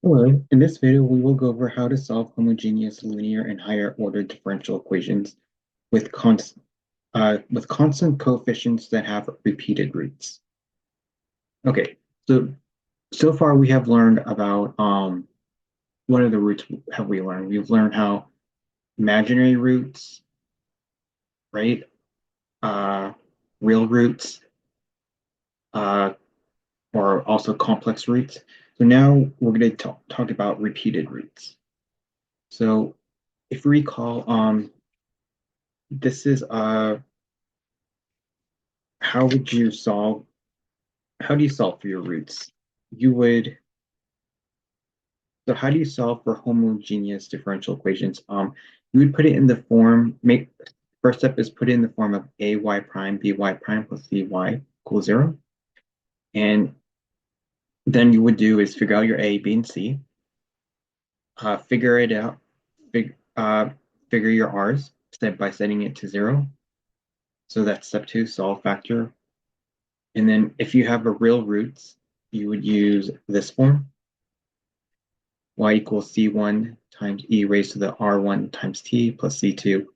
Hello, in this video we will go over how to solve homogeneous linear and higher order differential equations with, with constant coefficients that have repeated roots. Okay, so far we have learned about what are the roots have we learned? We've learned how imaginary roots, right? Uh, Real roots, uh, or also complex roots. So now we're going to talk about repeated roots. So if you recall, this is how would you solve how do you solve for your roots? You would so how do you solve for homogeneous differential equations? You would put it in the form, make first step is put it in the form of ay prime by prime plus cy equals 0. And then you would do is figure out your a, b, and c, figure it out, figure your r's step by setting it to 0. So that's step 2, solve factor. And then if you have a real roots, you would use this form, y equals c1 times e raised to the r1 times t plus c2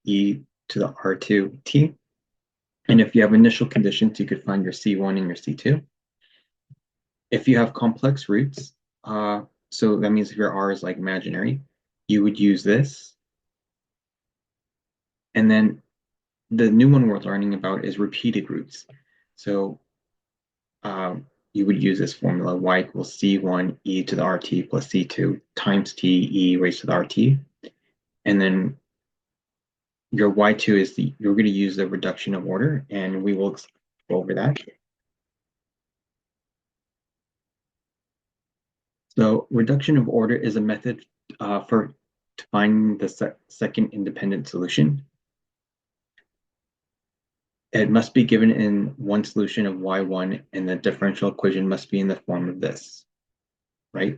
e to the r2 t. And if you have initial conditions, you could find your c1 and your c2. If you have complex roots, so that means if your r is like imaginary, you would use this. And then the new one we're learning about is repeated roots. So you would use this formula, y equals c1 e to the rt plus c2 times t e raised to the rt. And then your y2 is you're going to use the reduction of order, and we will go over that. So reduction of order is a method for finding the second independent solution. It must be given in one solution of y1, and the differential equation must be in the form of this, right?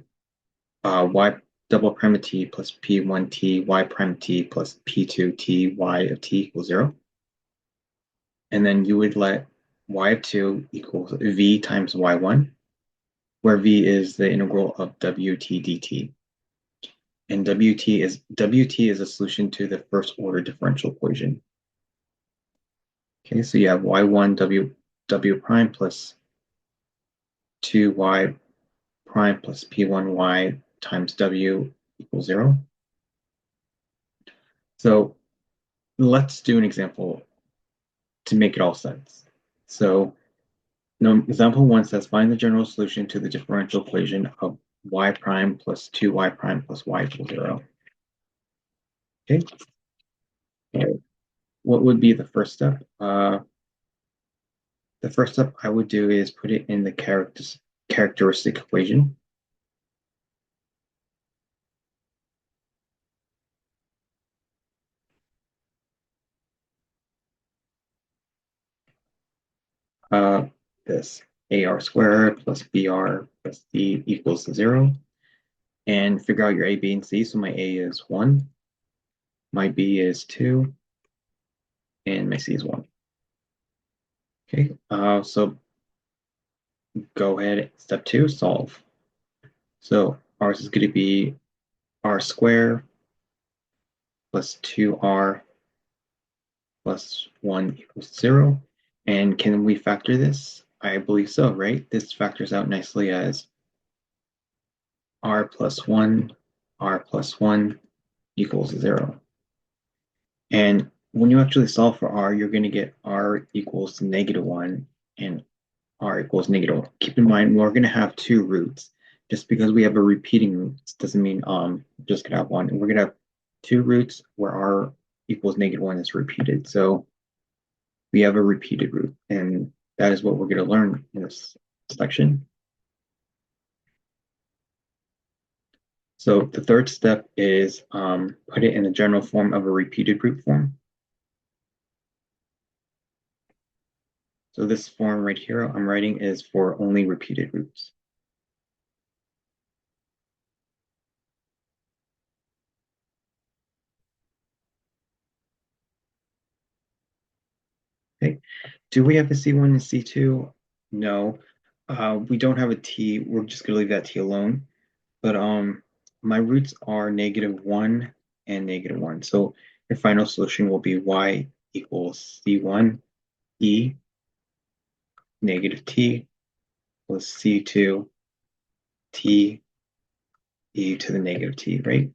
Y double prime of t plus p1t y prime t plus p2t y of t equals 0. And then you would let y of 2 equals v times y1, where v is the integral of wt dt. And wt is a solution to the first order differential equation. Okay, so you have y1 w prime plus 2y prime plus p1y times w equals 0. So let's do an example to make it all sense. So example 1 says find the general solution to the differential equation of y prime plus 2y prime plus y equals 0. Okay, so what would be the first step? The first step I would do is put it in the characteristic equation. Uh, this AR squared plus BR plus C equals 0. And figure out your A, B, and C. So my A is 1, my B is 2, and my C is 1. Okay, so go ahead, step 2, solve. So ours is going to be R squared plus 2R plus 1 equals 0. And can we factor this? I believe so, right? This factors out nicely as r plus 1 equals 0. And when you actually solve for r, you're going to get r equals -1 and r equals -1. Keep in mind, we're going to have two roots. Just because we have a repeating root doesn't mean just going to have one. And we're going to have two roots where r equals -1 is repeated. So we have a repeated root, and that is what we're going to learn in this section. So the third step is put it in the general form of a repeated root form. So this form right here I'm writing is for only repeated roots. Okay, do we have a C1 and C2? No, we don't have a T. We're just going to leave that T alone. but my roots are -1 and -1. So your final solution will be y equals c1 e negative t plus c2 t e to the negative t, right?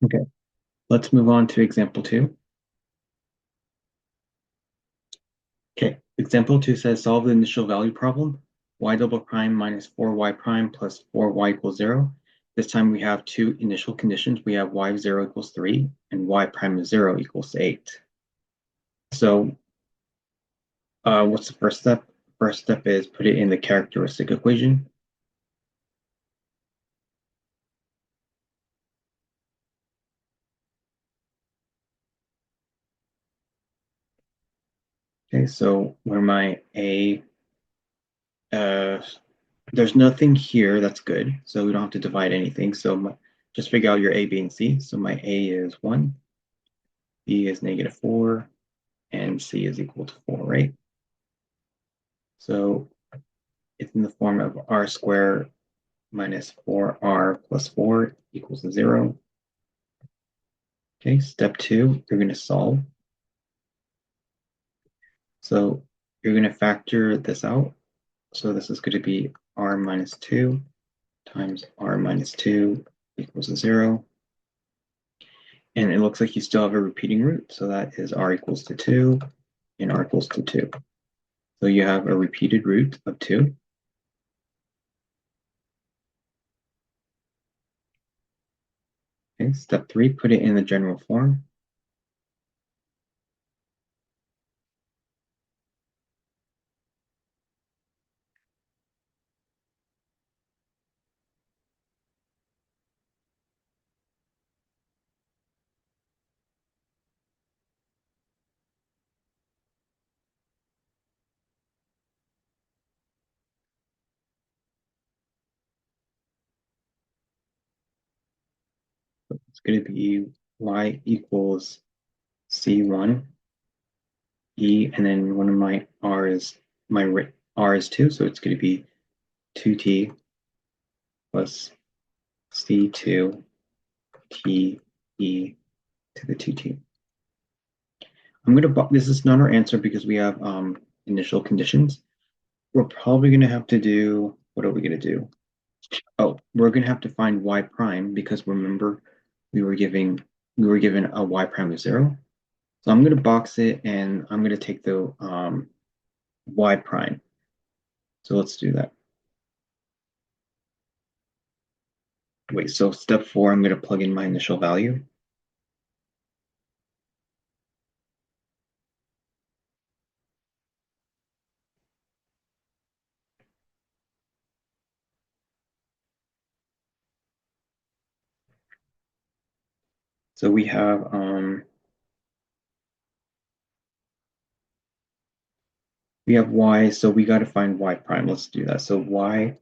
Okay, let's move on to example two. Okay, example two says solve the initial value problem. Y double prime minus 4y prime plus 4y equals 0. This time we have two initial conditions. We have y 0 equals 3 and y prime is 0 equals 8. So what's the first step? First step is put it in the characteristic equation. Okay, so where my a, uh, there's nothing here, that's good. So we don't have to divide anything. So just figure out your a, b, and c. So my a is 1, b is -4, and c is equal to 4, right? So it's in the form of r squared minus 4r plus 4 equals 0. Okay, step two, you're going to solve. So you're going to factor this out. So this is going to be r minus 2 times r minus 2 equals 0. And it looks like you still have a repeating root. So that is r equals to 2 and r equals to 2. So you have a repeated root of 2. Okay, step three, put it in the general form. It's going to be y equals c1 e, and then one of my r is r is 2, so it's going to be 2t plus c2 t e to the 2t. I'm going to, this is not our answer because we have initial conditions. We're probably going to have to do, what are we going to do? Oh, we're going to have to find y prime because remember we were given a y prime of 0. So I'm going to box it and I'm going to take the y prime. So let's do that. Wait, so step four, I'm going to plug in my initial value. So we have y, so we got to find y prime. Let's do that. So y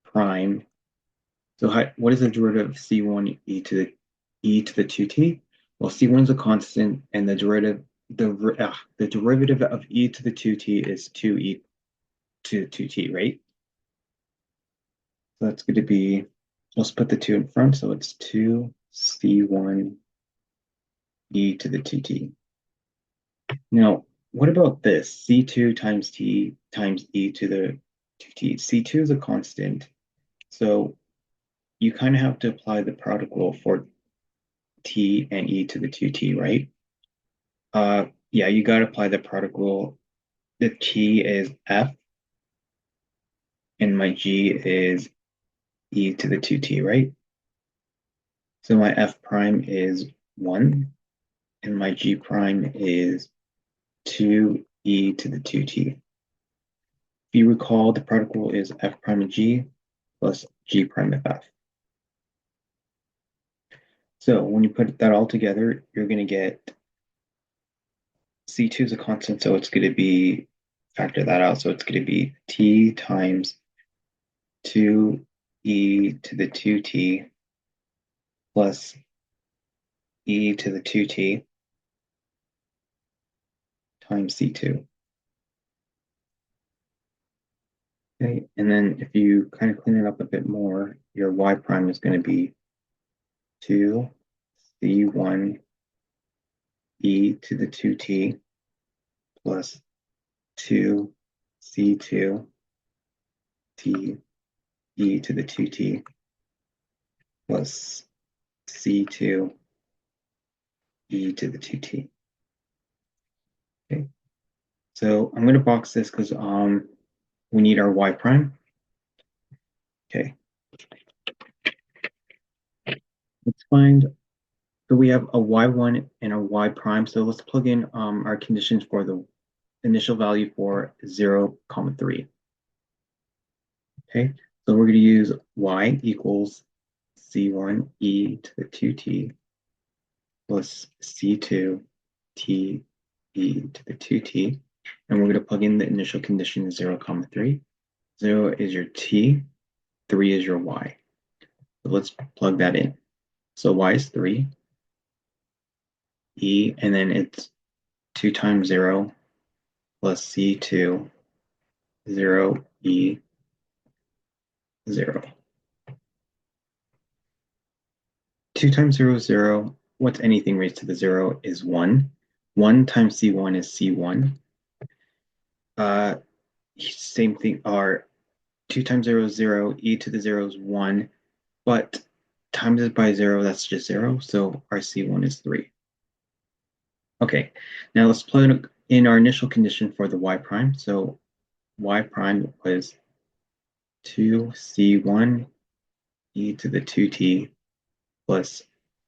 prime. So what is the derivative of c1 e to the 2t? Well, c1 is a constant, and the derivative of e to the 2t is 2e to 2t, right? So that's going to be, let's put the 2 in front, so it's 2c1 e to the 2t. Now, what about this? C2 times t times e to the 2t. C2 is a constant, so you kind of have to apply the product rule for t and e to the 2t, right? Yeah, you got to apply the product rule. The t is f, and my g is e to the 2t, right? So my f prime is 1, and my g prime is 2e to the 2t. If you recall, the product rule is f prime of g plus g prime of f. So when you put that all together, you're going to get C2 is a constant, so it's going to be, factor that out, so it's going to be t times 2e to the 2t plus e to the 2t times c2. Okay, and then if you kind of clean it up a bit more, your y prime is going to be 2c1 e to the 2t plus 2c2 t e to the 2t plus c2 e to the 2t. Okay, so I'm going to box this because we need our y prime. Okay, let's find, so we have a y1 and a y prime. So let's plug in our conditions for the initial value for 0, 3. Okay, so we're going to use y equals c1 e to the 2t plus c2 t e to the 2t. And we're going to plug in the initial condition 0, 3. 0 is your t, 3 is your y. So let's plug that in. So y is 3, e, and then it's 2 times 0 plus c2, 0, e, 0. 2 times 0 is 0. What's anything raised to the 0 is 1. 1 times c1 is c1. Same thing, our 2 times 0 is 0, e to the 0 is 1, but times it by 0, that's just 0, so our c1 is 3. Okay, now let's plug in our initial condition for the y prime. So y prime was 2c1 e to the 2t plus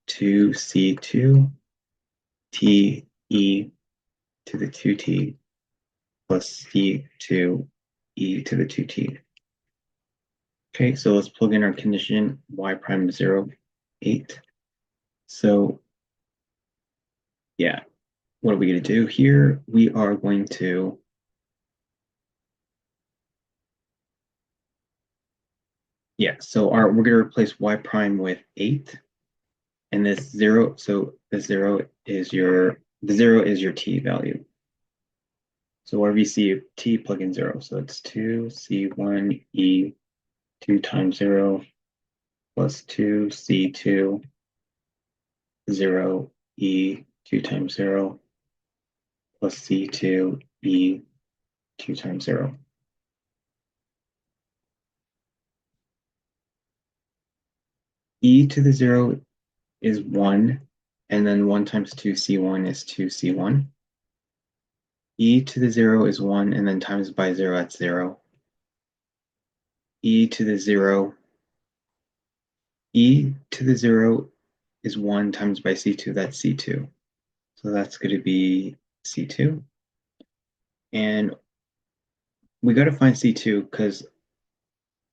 2c2 t e to the 2t plus c2 e to the 2t. Okay, so let's plug in our condition y prime 0, 8. So yeah, what are we going to do here? We are going to, yeah, so we're going to replace y prime with 8. And this 0, so the 0 is your t value. So wherever you see t, plug in 0. So it's 2c1 e 2 times 0 plus 2c2 0 e 2 times 0 plus c2 e 2 times 0. E to the 0 is 1, and then 1 times 2c1 is 2c1. E to the 0 is 1, and then times by 0, that's 0. E to the 0 e to the 0 is 1 times by c2, that's c2. So that's going to be c2. And we got to find c2 because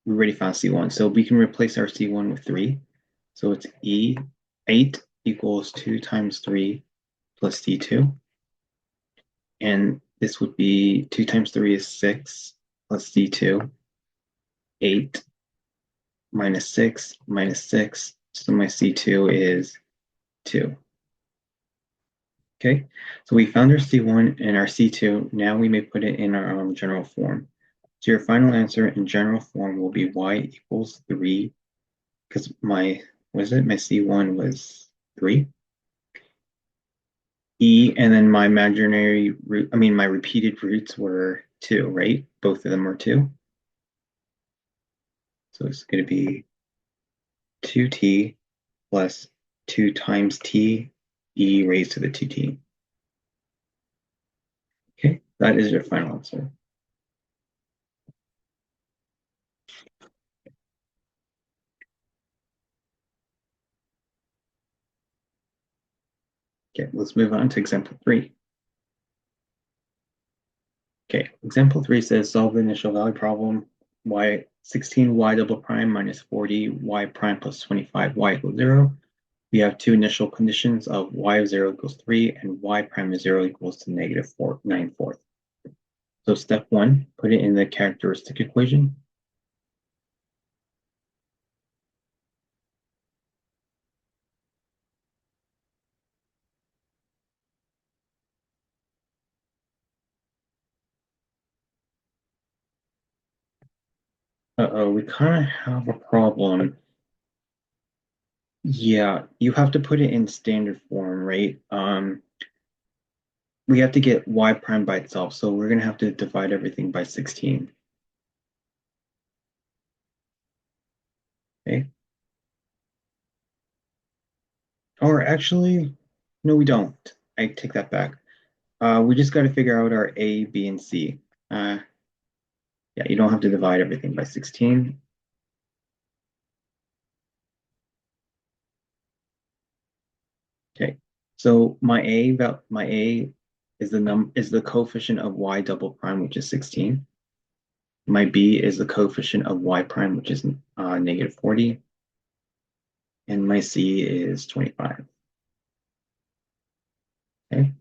we already found c1. So we can replace our c1 with 3. So it's e, 8 equals 2 times 3 plus c2. And this would be 2 times 3 is 6 plus c2, 8 minus 6 minus 6. So my c2 is 2. Okay, so we found our C1 and our C2. Now we may put it in our general form. So your final answer in general form will be y equals 3, because my C1 was 3. E, and then my imaginary root, my repeated roots were 2, right? Both of them are 2. So it's going to be 2t plus 2 times t e raised to the 2t. Okay, that is your final answer. Okay, let's move on to example 3. Okay, example 3 says solve the initial value problem. Y 16 y double prime minus 40 y prime plus 25 y equals 0. We have two initial conditions of y of 0 equals 3 and y prime of 0 equals to negative 9/4. So step 1, put it in the characteristic equation. Uh-oh, we kind of have a problem. Yeah, you have to put it in standard form, right? We have to get y prime by itself, so we're gonna have to divide everything by 16. Okay. Or actually, no, we don't. I take that back. We just got to figure out our A, B, and C. Uh, yeah, you don't have to divide everything by 16. Okay. So my A is the coefficient of y double prime, which is 16. My B is the coefficient of y prime, which is negative 40, and my C is 25. Okay.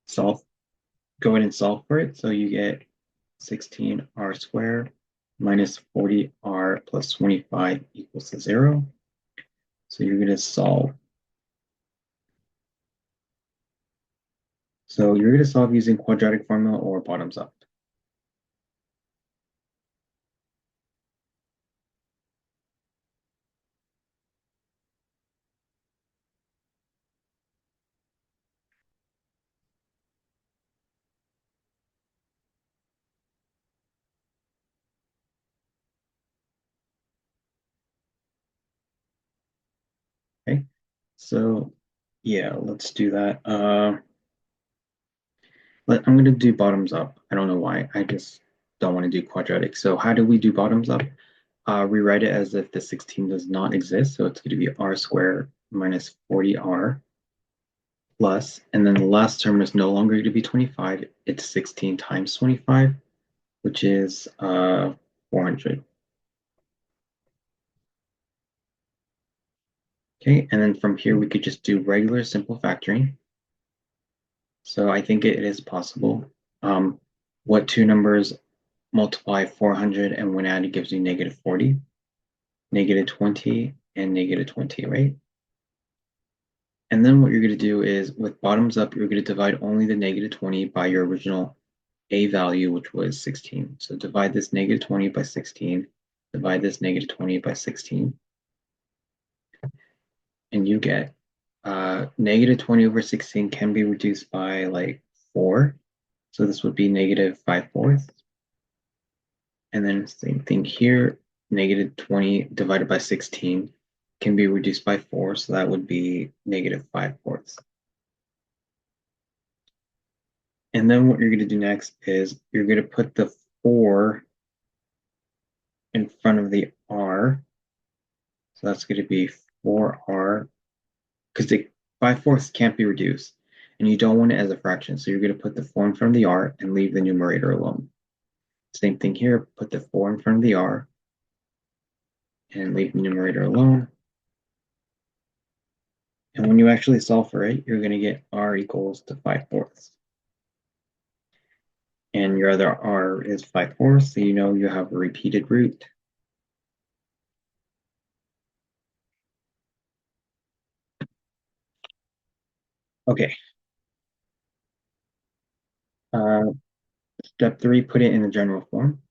Solve. Go ahead and solve for it. So you get 16r squared minus 40r plus 25 equals to 0. So you're going to solve. So you're going to solve using quadratic formula or bottoms up. Okay. So yeah, let's do that. I'm going to do bottoms up. I don't know why. I just don't want to do quadratic. So how do we do bottoms up? Rewrite it as if the 16 does not exist. So it's going to be r squared minus 40r plus, and then the last term is no longer going to be 25. It's 16 times 25, which is 400. Okay, and then from here we could just do regular simple factoring. So I think it is possible. Um, what two numbers multiply 400 and when added gives you negative 40? Negative 20 and negative 20, right? And then what you're going to do is with bottoms up, you're going to divide only the negative 20 by your original A value, which was 16. So divide this negative 20 by 16, divide this negative 20 by 16, and you get negative 20 over 16 can be reduced by like 4. So this would be negative 5/4. And then same thing here, negative 20 divided by 16 can be reduced by 4. So that would be negative 5/4. And then what you're going to do next is you're going to put the 4 in front of the r. So that's going to be 4r because the 5/4 can't be reduced. And you don't want it as a fraction. So you're going to put the 4 in front of the r and leave the numerator alone. Same thing here, put the 4 in front of the r and leave the numerator alone. And when you actually solve for it, you're going to get r equals to 5/4. And your other r is 5/4, so you know you have a repeated root. Okay. Uh, Step 3, put it in the general form.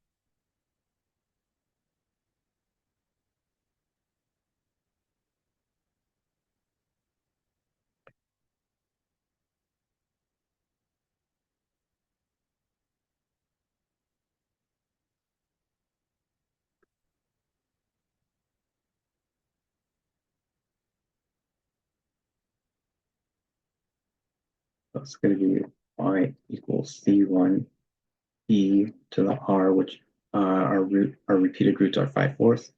That's going to be y equals c1 e to the r, which our repeated roots are 5/4.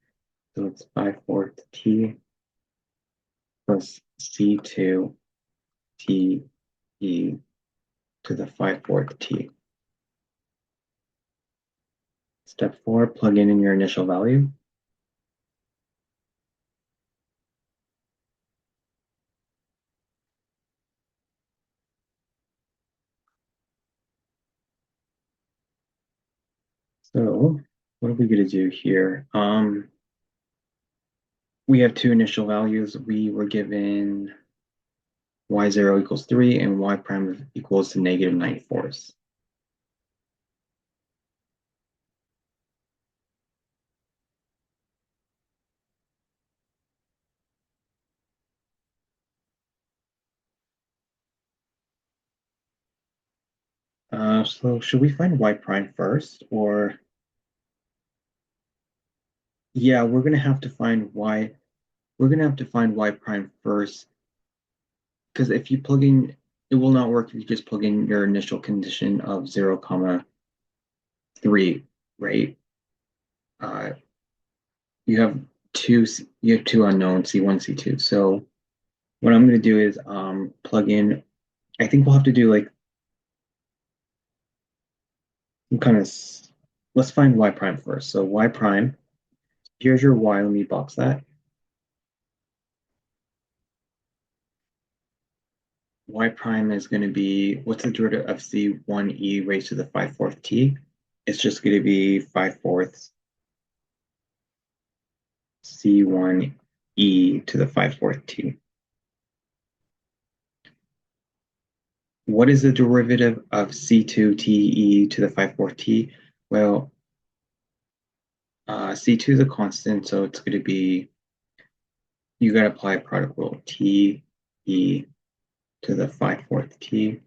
So it's 5/4 t plus c2 t e to the 5/4 t. Step 4, plug in your initial value. So what are we going to do here? We have two initial values. We were given y0 equals 3 and y prime equals to negative 9/4. So should we find y prime first, or yeah, we're gonna have to find y. We're gonna have to find y prime first, because if you plug in, it will not work if you just plug in your initial condition of 0, comma 3, right? Uh, you have you have two unknowns, C1, C2. So what I'm gonna do is plug in. I think we'll have to do like some kind of. Let's find y prime first. So y prime. Here's your y. Let me box that. Y prime is going to be, what's the derivative of C1e raised to the 5/4 t? It's just going to be 5/4 C1e to the 5/4 t. What is the derivative of C2te to the 5/4 t? Well, C2 is a constant, so it's going to be, you got to apply a product rule, T e to the 5/4 t.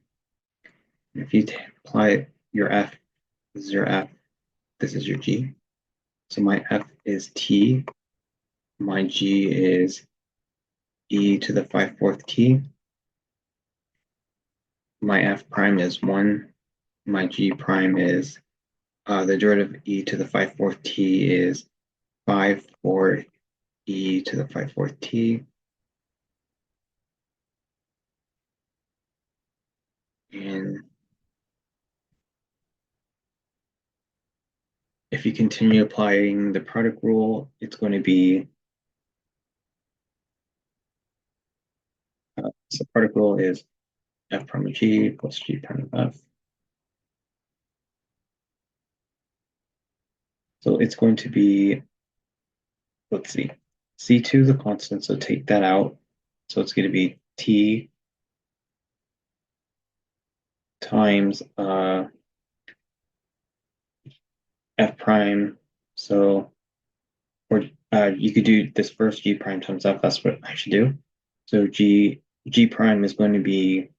If you apply your F, this is your F, this is your G. So my F is T, my G is e to the 5/4 t. My F prime is 1. My G prime is, the derivative of e to the 5/4 t is 5/4 e to the 5/4 t. And if you continue applying the product rule, it's going to be, so product rule is F prime of G plus G prime of F. So it's going to be, let's see, C2 is a constant, so take that out. So it's going to be T times F prime. So, or you could do this first G prime times F. That's what I should do. So G prime is going to be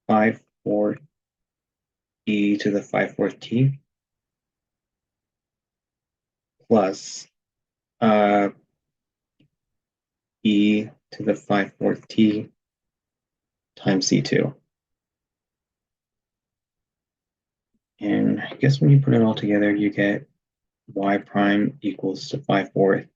5/4 e to the 5/4 t plus e to the 5/4 t times C2. And I guess when you put it all together, you get y prime equals to 5/4.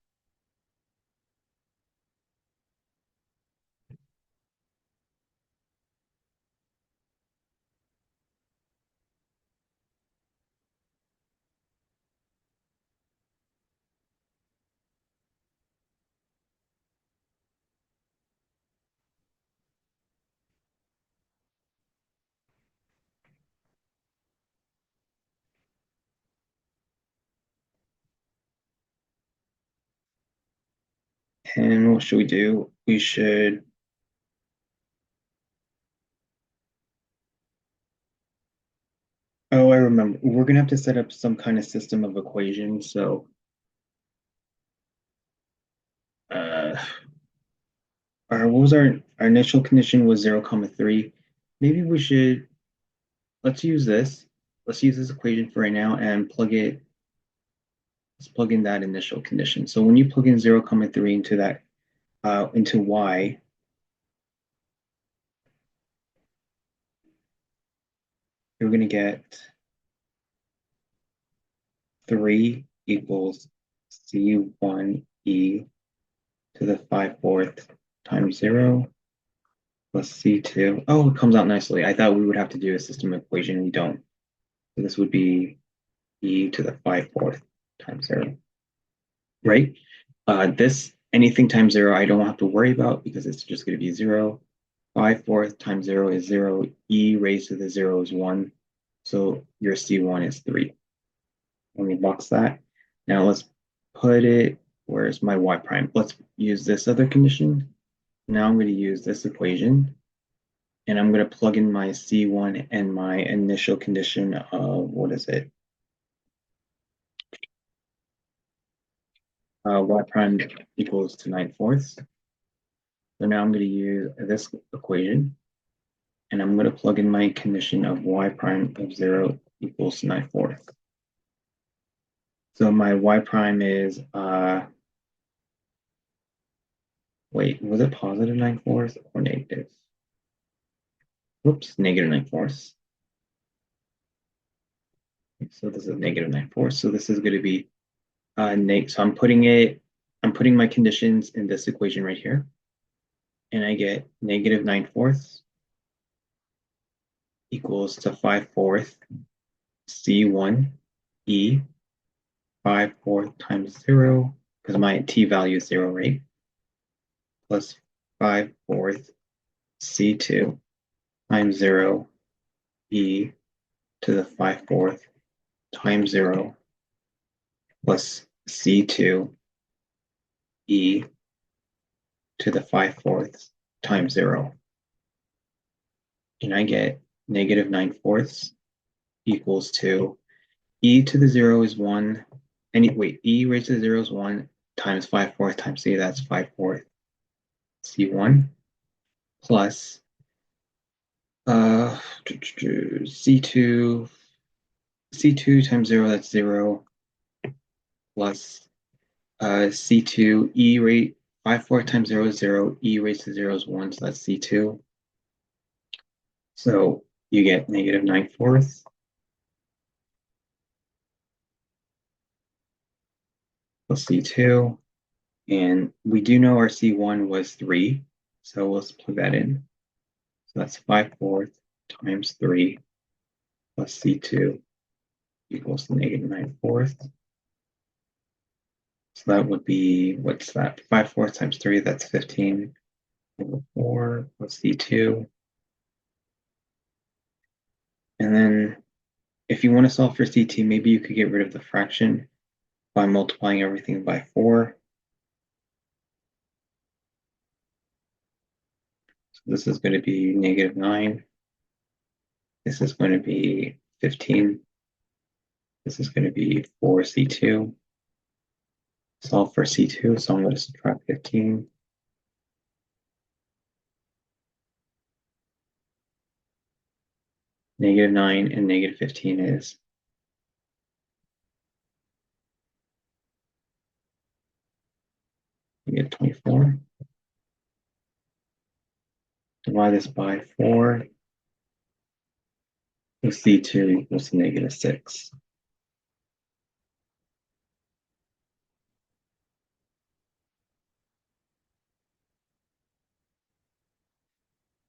And what should we do? We should, oh, I remember. We're gonna have to set up some kind of system of equations. So, uh, what was our initial condition was 0, comma 3. Maybe we should, let's use this. Let's use this equation for right now and let's plug in that initial condition. So when you plug in 0, comma 3 into that, into y, you're gonna get 3 equals C1e to the 5/4 times 0 plus C2. Oh, it comes out nicely. I thought we would have to do a system equation. We don't. So this would be e to the 5/4 times 0, right? This, anything times 0, I don't have to worry about because it's just going to be 0. 5/4 times 0 is 0. E raised to the 0 is 1. So your C1 is 3. Let me box that. Now let's put it, where's my y prime? Let's use this other condition. Now I'm going to use this equation and I'm going to plug in my C1 and my initial condition of, what is it? Y prime equals to 9/4. So now I'm going to use this equation and I'm going to plug in my condition of y prime of 0 equals 9/4. So my y prime is, wait, was it positive 9/4 or negative? Whoops, negative 9/4. So this is negative 9/4. So this is going to be so I'm putting my conditions in this equation right here, and I get negative 9/4 equals to 5/4 C1 E 5/4 times 0, because my t value is 0, right? Plus 5/4 C2 times 0 E to the 5/4 times 0 plus C2 E to the 5/4 times 0. And I get negative 9/4 equals to E to the 0 is 1. Wait, E raised to the 0 is 1 times 5/4 times C, that's 5/4 C1 plus C2 C2 times 0, that's 0, plus C2 E rate 5/4 times 0 is 0, E raised to 0 is 1, so that's C2. So you get negative 9/4 plus C2. And we do know our C1 was 3, so let's plug that in. So that's 5/4 times 3 plus C2 equals negative 9/4. So that would be, what's that? 5/4 times 3, that's 15 over 4 plus C2. And then if you want to solve for CT, maybe you could get rid of the fraction by multiplying everything by 4. So this is going to be negative 9. This is going to be 15. This is going to be 4C2. Solve for C2, so I'm going to subtract 15. Negative 9 and negative 15 is negative 24. Divide this by 4. So C2 equals to negative 6.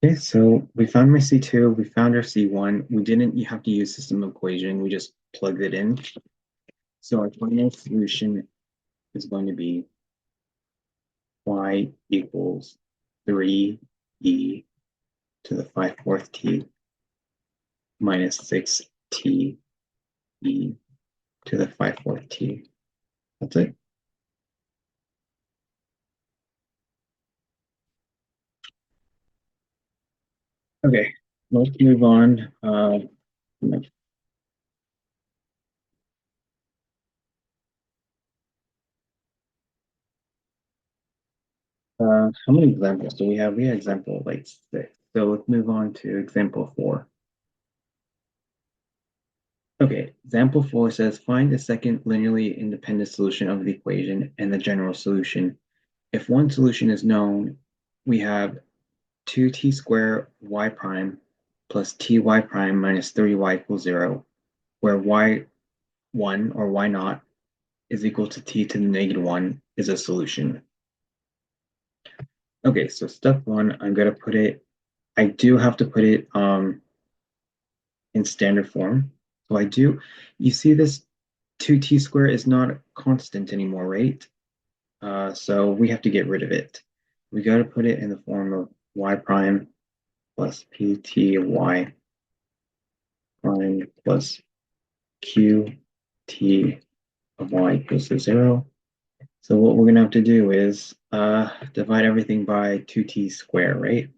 Okay, so we found my C2, we found our C1. We didn't have to use system equation, we just plugged it in. So our final solution is going to be y equals 3e to the 5/4 t minus 6t e to the 5/4 t. That's it. Okay, let's move on. How many examples do we have? We have example like 6. So let's move on to example 4. Okay, example 4 says find the second linearly independent solution of the equation and the general solution. If one solution is known, we have 2t squared y prime plus ty prime minus 3y equals 0, where y1 or y naught is equal to t to the negative 1 is a solution. Okay, so step 1, I'm going to put it, I do have to put it in standard form. So you see this 2t squared is not constant anymore, right? So we have to get rid of it. We got to put it in the form of y prime plus pt y prime plus qt of y equals to 0. So what we're going to have to do is divide everything by 2t squared, right?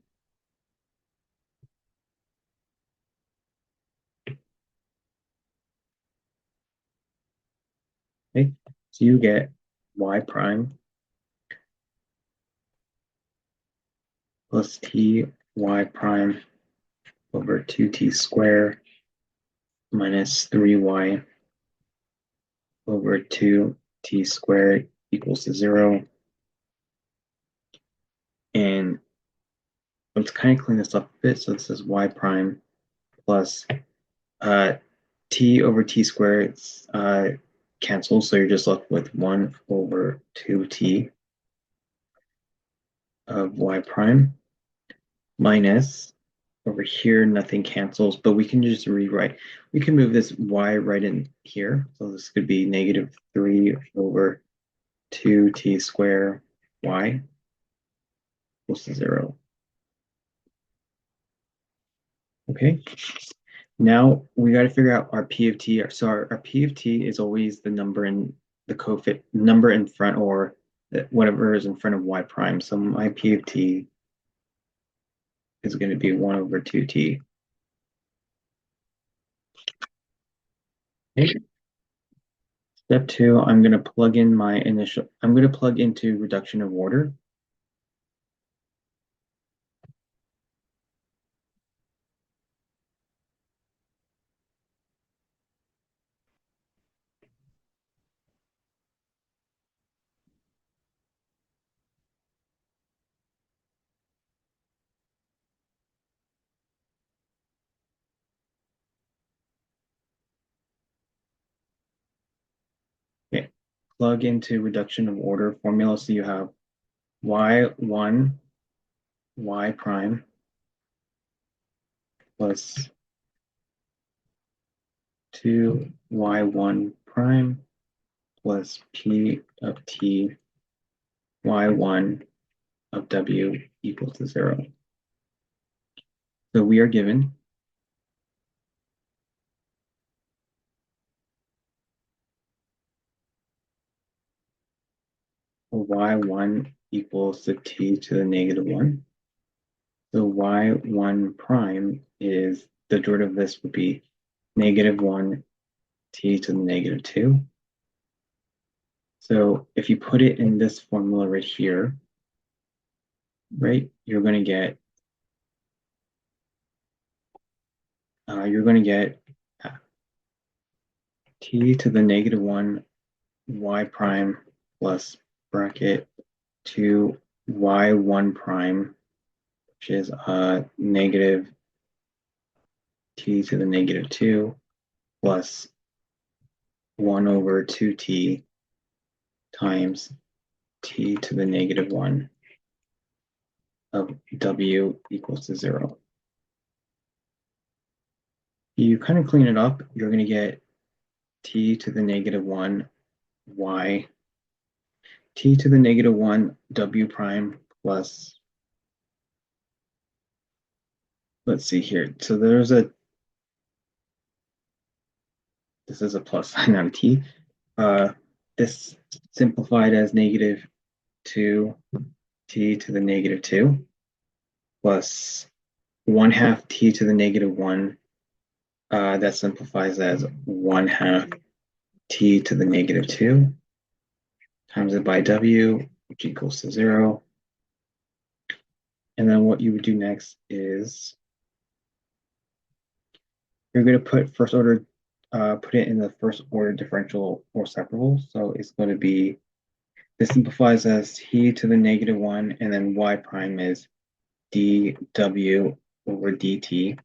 Okay, so you get y prime plus t y prime over 2t squared minus 3y over 2t squared equals to 0. And let's kind of clean this up a bit. So this is y prime plus uh, t over t squared cancels. So you're just left with 1 over 2t of y prime minus over here, nothing cancels, but we can just rewrite. We can move this y right in here. So this could be negative 3 over 2t squared y equals to 0. Okay, now we got to figure out our p of t. So our p of t is always the number in the coefficient number in front, or whatever is in front of y prime. So my p of t is going to be 1 over 2t. Okay. Step 2, I'm going to plug in I'm going to plug into reduction of order. Okay. Plug into reduction of order formula. So you have y1 y prime plus 2 y1 prime plus p of t y1 of w equals to 0. So we are given y1 equals to t to the negative 1. So y1 prime is, the derivative of this would be negative 1 t to the negative 2. So if you put it in this formula right here, right, you're going to get uh, t to the negative 1 y prime plus bracket 2 y1 prime, which is negative t to the negative 2 plus 1 over 2t times t to the negative 1 of w equals to 0. You kind of clean it up, you're going to get t to the negative 1 y, t to the negative 1 w prime plus, let's see here. So this is a plus sign, not a t. This simplified as negative 2t to the negative 2 plus 1 half t to the negative 1. That simplifies as 1 half t to the negative 2 times it by w, which equals to 0. And then what you would do next is you're going to put it in the first order differential or separable. So it's going to be, this simplifies as t to the negative 1, and then y prime is dw over dt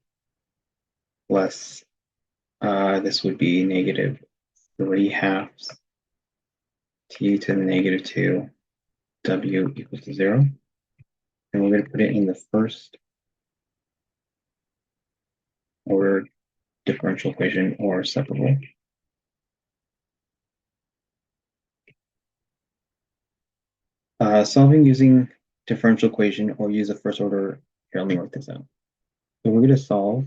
plus, this would be negative 3 halves t to the negative 2 w equals to 0. And we're going to put it in the first order differential equation or separable. Solving using differential equation or use a first order. Here, let me work this out. So we're going to solve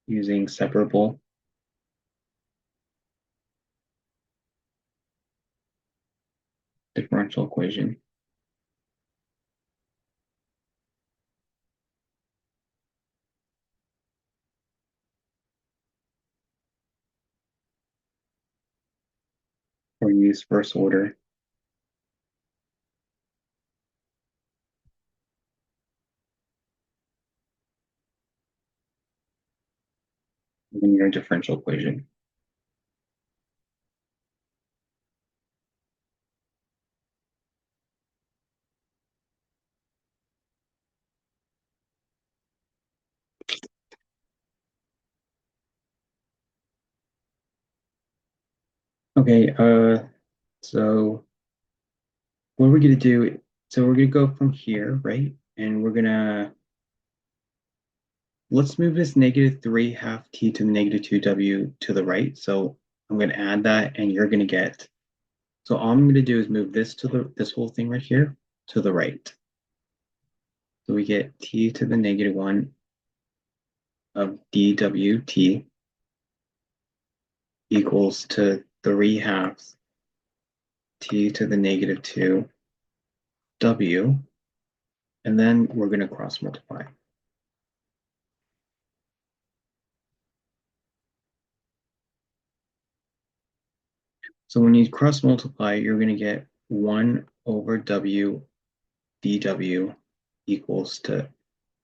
using separable differential equation. Or use first order in your differential equation. Okay, so what we're gonna do, so we're gonna go from here, right? And let's move this -3 half t to the -2w to the right. So I'm gonna add that and you're gonna get, so all I'm gonna do is move this to this whole thing right here to the right. So we get t to the -1 of dwt equals to 3 halves t to the -2 w, and then we're going to cross multiply. So when you cross multiply, you're going to get 1 over w dw equals to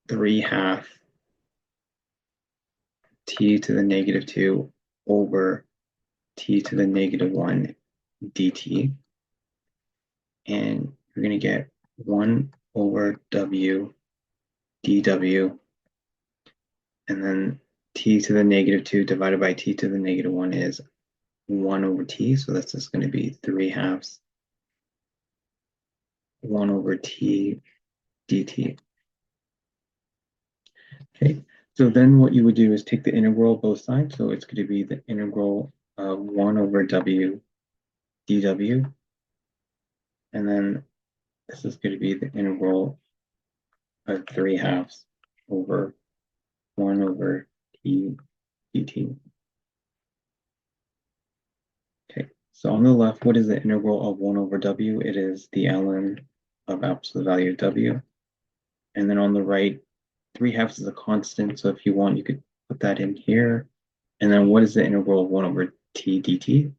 3 half t to the -2 over t to the -1 dt. And you're going to get 1 over w dw, and then t to the -2 divided by t to the -1 is 1 over t, so that's just going to be 3 halves 1 over t dt. Okay, so then what you would do is take the integral both sides, so it's going to be the integral of 1 over w dw, and then this is going to be the integral of 3 halves over 1 over t dt. Okay, so on the left, what is the integral of 1 over w? It is the ln of absolute value of w. And then on the right, 3 halves is a constant, so if you want, you could put that in here. And then what is the integral of 1 over t dt?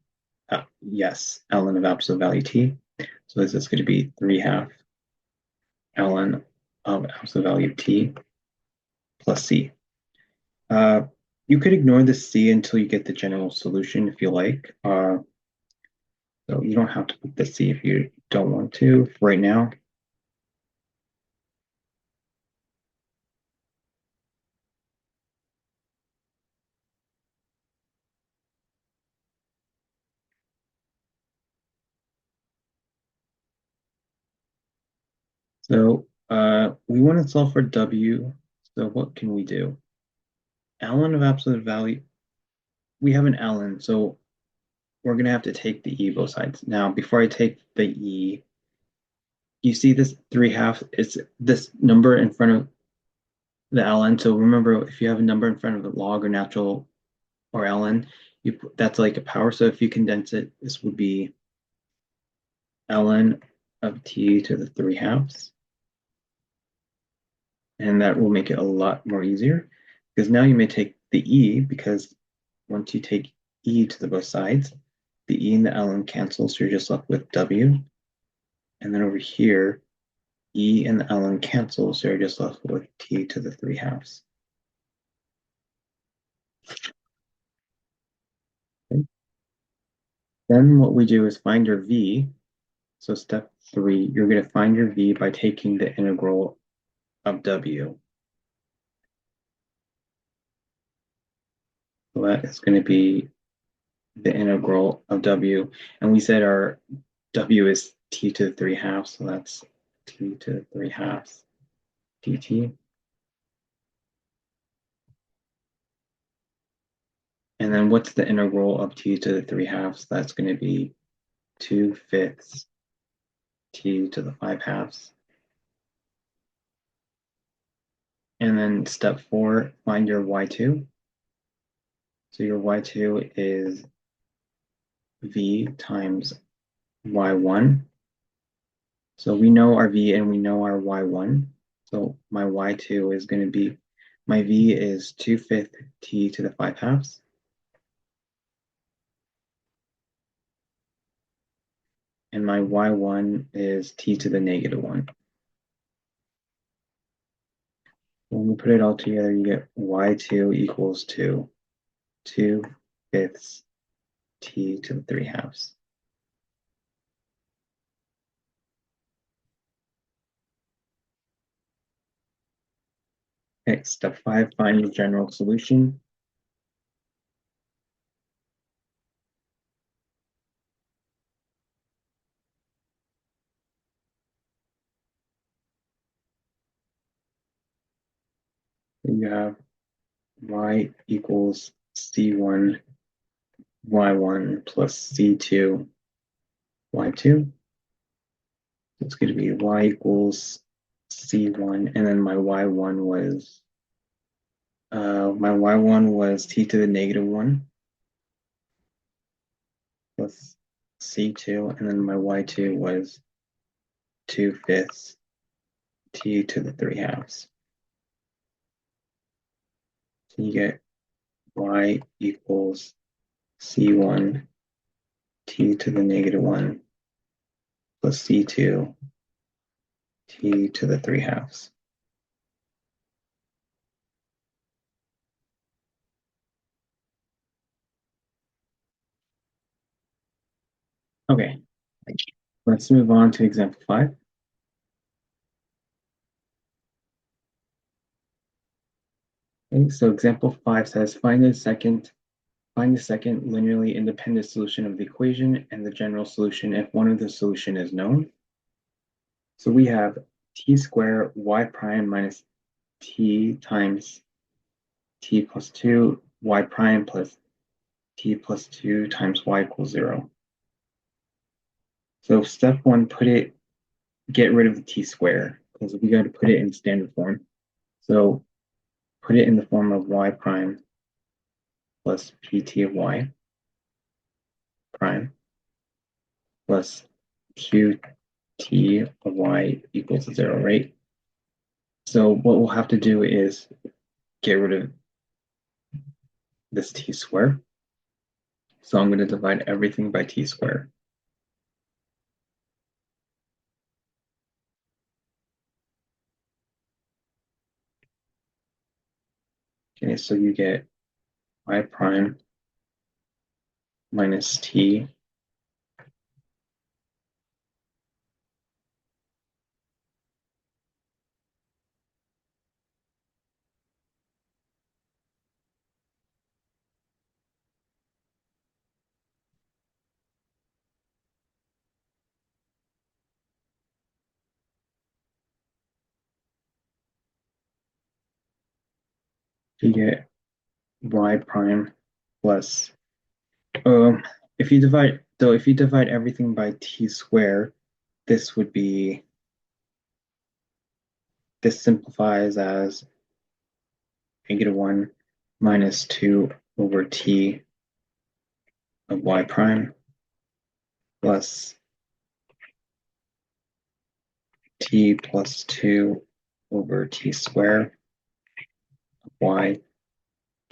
Yes, ln of absolute value t. So this is going to be 3 half ln of absolute value t plus c. Uh, you could ignore the c until you get the general solution if you like. So you don't have to put the c if you don't want to right now. So we want to solve for w. So what can we do? Ln of absolute value, we have an ln, so we're going to have to take the e both sides. Now, before I take the e, you see this 3 half, it's this number in front of the ln. So remember, if you have a number in front of the log or natural or ln, that's like a power. So if you condense it, this would be ln of t to the 3 halves. And that will make it a lot more easier because now you may take the e, because once you take e to the both sides, the e and the ln cancel, so you're just left with w. And then over here, e and the ln cancel, so you're just left with t to the 3 halves. Okay. Then what we do is find your v. So step 3, you're going to find your v by taking the integral of w. So that is going to be the integral of w. And we said our w is t to the 3 halves, so that's t to the 3 halves dt. And then what's the integral of t to the 3 halves? That's going to be 2/5 t to the 5 halves. And then step 4, find your y2. So your y2 is v times y1. So we know our v and we know our y1. So my y2 is going to be, my v is 2/5 t to the 5 halves. And my y1 is t to the -1. When we put it all together, you get y2 equals 2. 2/5 t to the 3/2. Okay, step 5, find your general solution. You have y equals c1 y1 plus c2 y2. It's going to be y equals c1, and then my y1 was t to the -1 plus c2, and then my y2 was 2/5 t to the 3/2. So you get y equals c1 t to the -1 plus c2 t to the 3/2. Okay, let's move on to example 5. Okay, so example 5 says find the second linearly independent solution of the equation and the general solution if one of the solution is known. So we have t squared y prime minus t times t plus 2 y prime plus t plus 2 times y equals 0. So step 1, get rid of the t square because we got to put it in standard form. So put it in the form of y prime plus pt of y prime plus qt of y equals 0, right? So what we'll have to do is get rid of this t squared. So I'm going to divide everything by t squared. Okay, so you get y prime minus t you get y prime plus if you divide everything by t squared, this would be this simplifies as -1 minus 2 over t of y prime plus t plus 2 over t squared of y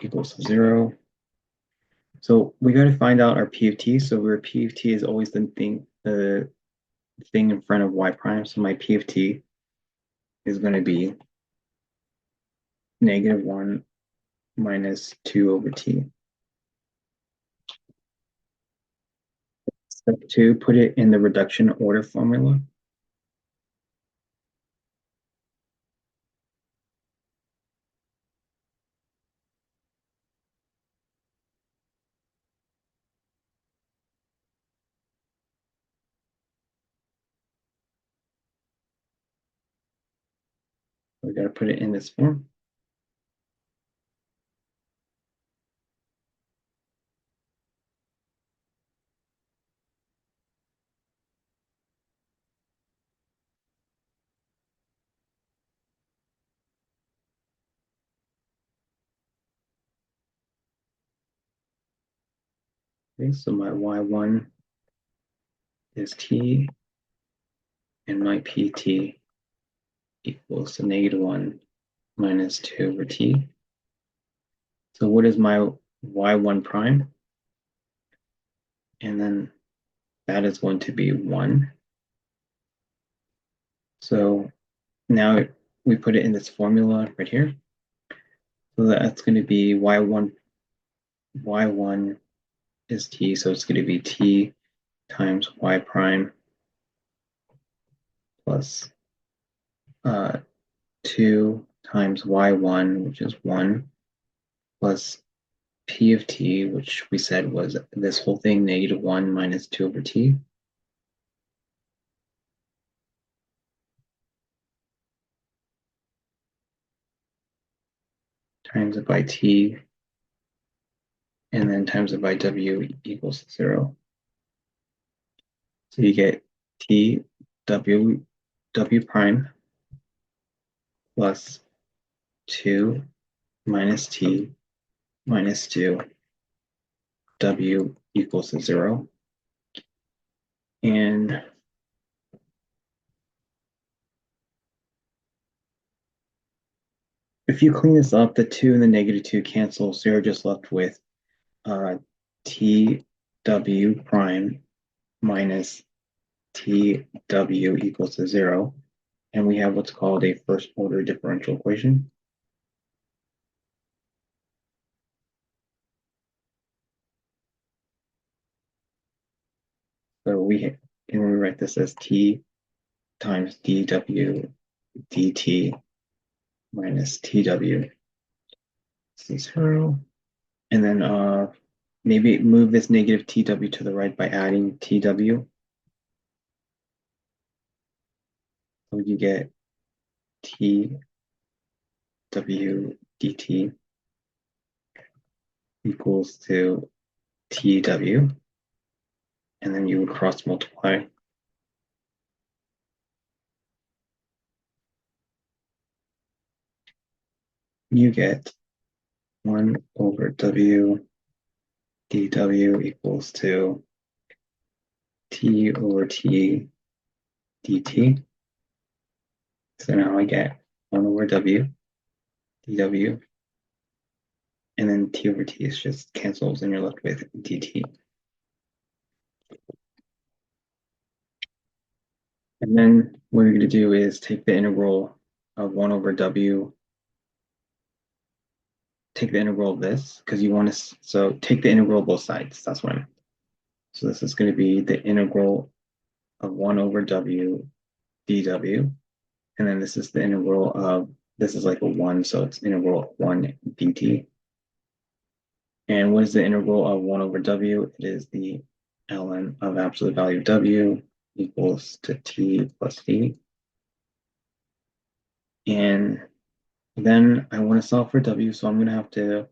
equals 0. So we got to find out our p of t. So where p of t is always the thing in front of y prime. So my p of t is going to be -1 minus 2 over t. Step 2, put it in the reduction order formula. We got to put it in this form. Okay, so my y1 is t, and my pt equals to -1 minus 2 over t. So what is my y1 prime? And then that is going to be 1. So now we put it in this formula right here. So that's going to be y1 y1 is t, so it's going to be t times y prime plus 2 times y1, which is 1, plus p of t, which we said was this whole thing, -1 minus 2 over t, times it by t, and then times it by w equals 0. So you get t w prime plus 2 minus t minus 2 w equals 0. And if you clean this up, the 2 and the -2 cancel, so you're just left with t w prime minus t w equals 0. And we have what's called a first order differential equation. So we can rewrite this as t times dw dt minus tw is 0. And then maybe move this negative tw to the right by adding tw. So you get tw dt equals to tw, and then you would cross multiply. You get 1 over w dw equals to t over t dt. So now I get 1 over w dw, and then t over t is just cancels, and you're left with dt. And then what you're going to do is take the integral of 1 over w, take the integral of this, because you want to, so take the integral of both sides. That's what I meant. So this is going to be the integral of 1 over w dw, and then this is the integral of, this is like a 1, so it's integral of 1 dt. And what is the integral of 1 over w? It is the ln of absolute value of w equals to t plus d. And then I want to solve for w, so I'm going to have to,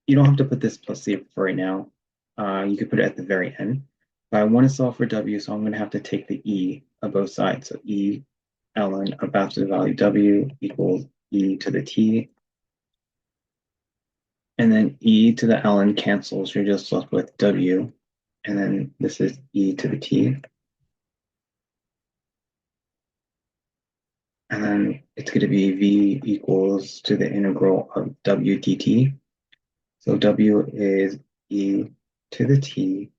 you don't have to put this plus c for right now. You could put it at the very end. But I want to solve for w, so I'm going to have to take the e of both sides. So e ln of absolute value w equals e to the t. And then e to the ln cancels. You're just left with w. And then this is e to the t. And then it's going to be v equals to the integral of w dt. So w is e to the t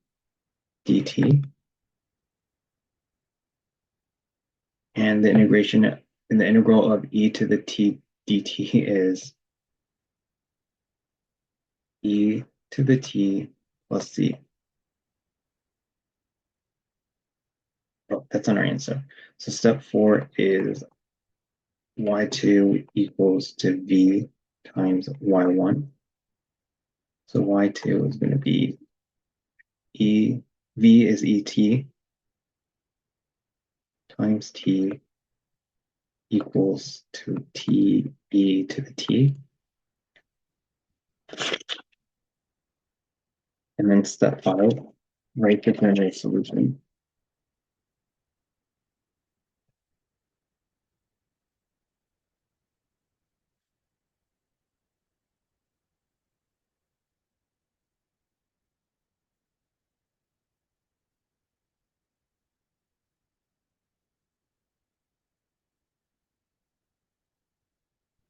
dt. And the integration in the integral of e to the t dt is e to the t plus c. Oh, that's not our answer. So step 4 is y2 equals to v times y1. So y2 is going to be v is et times t equals to t e to the t. And then step 5, write the general solution.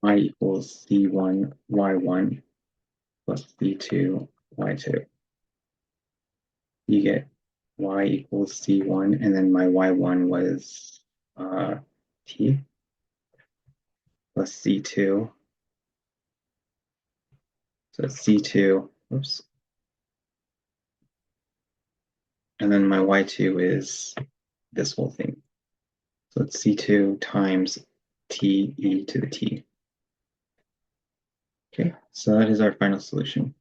Y equals c1 y1 plus c2 y2. You get y equals c1, and then my y1 was t plus c2. So it's C2, oops. And then my Y2 is this whole thing. So it's C2 times T e to the T. Okay, so that is our final solution.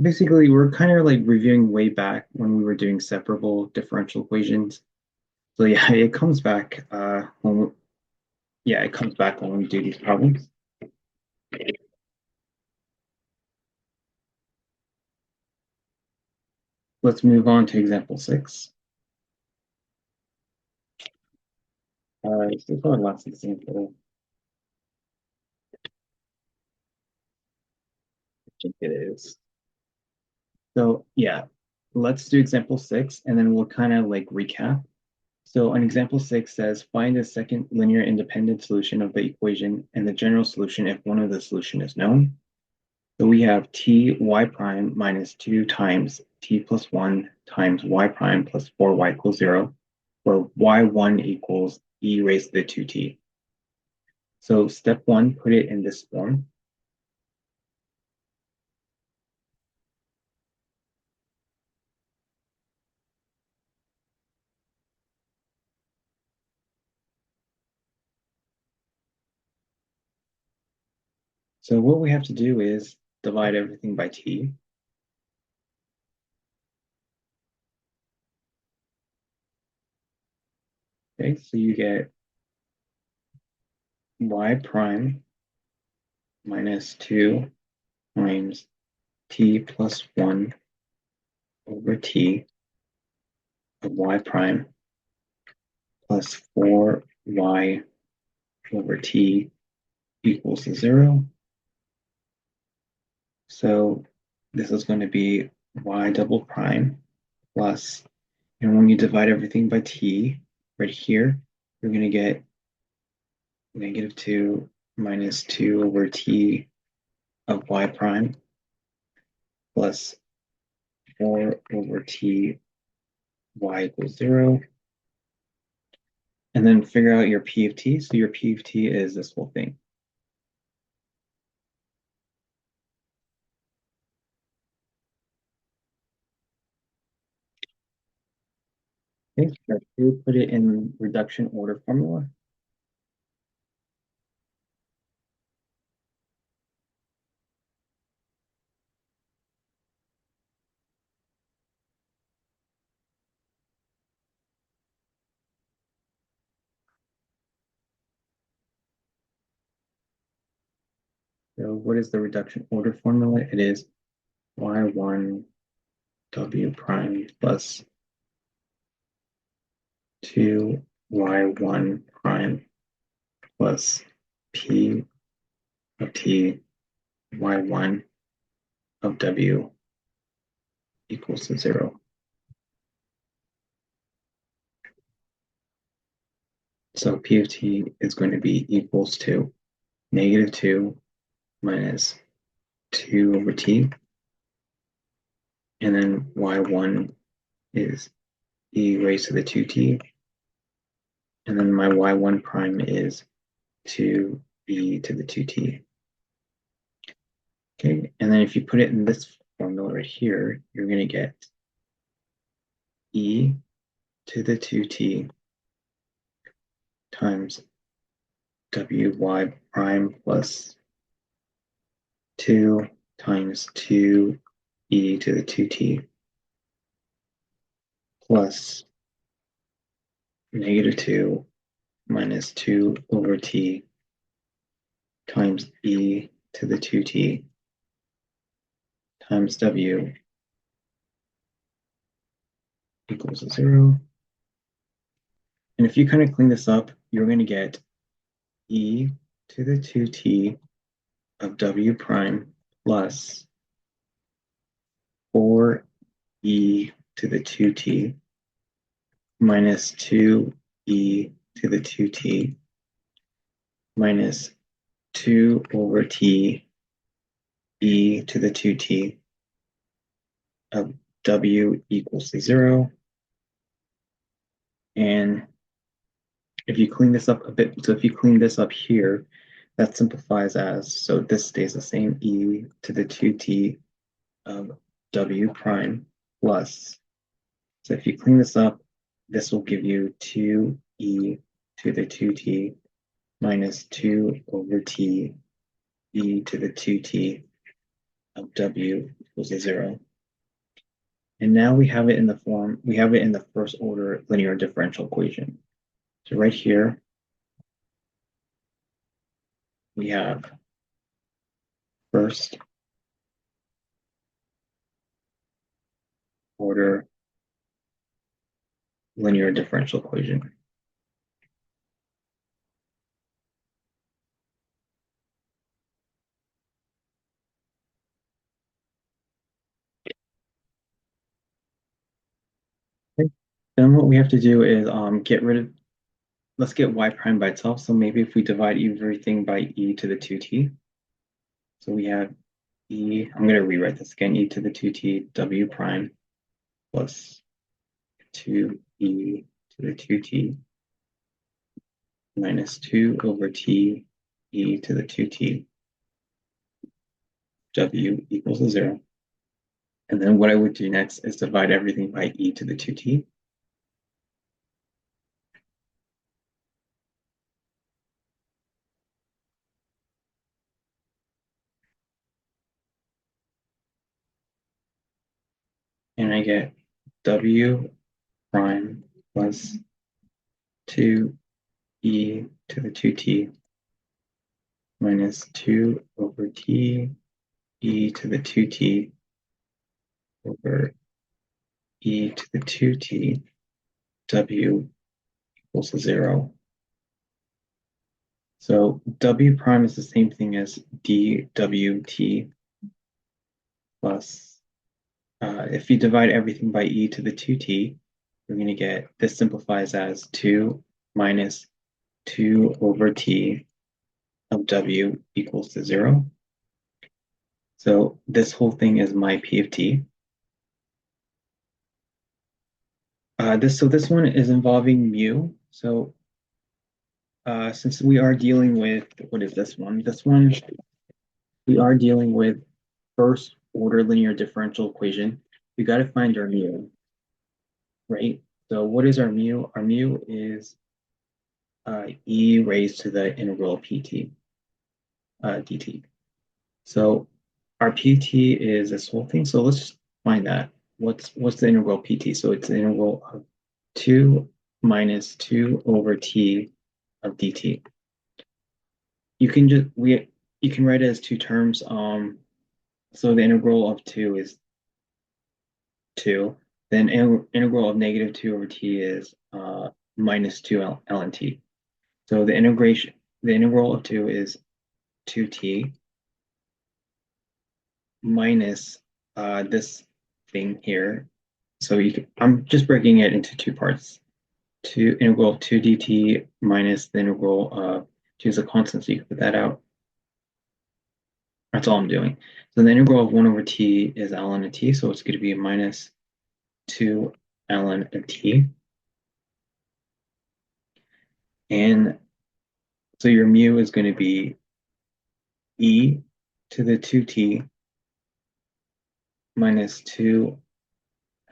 Basically, we're kind of like reviewing way back when we were doing separable differential equations. So yeah, it comes back it comes back when we do these problems. Let's move on to example 6. This is our last example. I think it is. So yeah, let's do example 6 and then we'll kind of like recap. So an example 6 says find the second linear independent solution of the equation and the general solution if one of the solution is known. So we have t y prime minus 2 times t plus 1 times y prime plus 4y equals 0, where y1 equals e raised to the 2t. So step 1, put it in this form. So what we have to do is divide everything by t. Okay, so you get y prime minus 2 times t plus 1 over t of y prime plus 4y over t equals 0. So this is going to be y double prime plus, and when you divide everything by t, right here, you're going to get negative 2 minus 2 over t of y prime plus 4 over t y equals 0. And then figure out your p of t. So your p of t is this whole thing. Okay, so you put it in reduction order formula. So what is the reduction order formula? It is y1 w prime plus 2y1 prime plus p of t y1 of w equals to 0. So p of t is going to be equals to negative 2 minus 2 over t. And then y1 is e raised to the 2t. And then my y1 prime is 2e to the 2t. Okay, and then if you put it in this formula right here, you're going to get e to the 2t times wy prime plus 2 times 2e to the 2t plus negative 2 minus 2 over t times e to the 2t times w equals 0. And if you kind of clean this up, you're going to get e to the 2t of w prime plus 4e to the 2t minus 2e to the 2t minus 2 over t e to the 2t of w equals to 0. And if you clean this up a bit, so if you clean this up here, that simplifies as, so this stays the same, e to the 2t of w prime plus, so if you clean this up, this will give you 2e to the 2t minus 2 over t e to the 2t of w equals 0. And now we have it in the form, we have it in the first order linear differential equation. So right here, we have first order linear differential equation. Okay. Then what we have to do is get rid of, let's get y prime by itself. So maybe if we divide everything by e to the 2t, so we have I'm going to rewrite this again, e to the 2t w prime plus 2e to the 2t minus 2 over t e to the 2t w equals 0. And then what I would do next is divide everything by e to the 2t. And I get w prime plus 2e to the 2t minus 2 over t e to the 2t over e to the 2t w equals 0. So w prime is the same thing as dwt plus, if you divide everything by e to the 2t, we're going to get, this simplifies as 2 minus 2 over t of w equals to 0. So this whole thing is my p of t. So this one is involving mu. So since we are dealing with, what is this one? This one, we are dealing with first order linear differential equation. We got to find our mu, right? So what is our mu? Our mu is e raised to the integral of pt dt. So our pt is this whole thing. So let's find that. What's the integral of pt? So it's the integral of 2 minus 2 over t of dt. You can just you can write it as two terms. So the integral of 2 is 2. Then integral of negative 2 over t is minus 2 ln t. So the integral of 2 is 2t minus this thing here. So I'm just breaking it into two parts. Integral of 2 dt minus the integral of 2 is a constant, so you can put that out. That's all I'm doing. So the integral of 1 over t is ln of t, so it's going to be minus 2 ln of t. And so your mu is going to be e to the 2t minus 2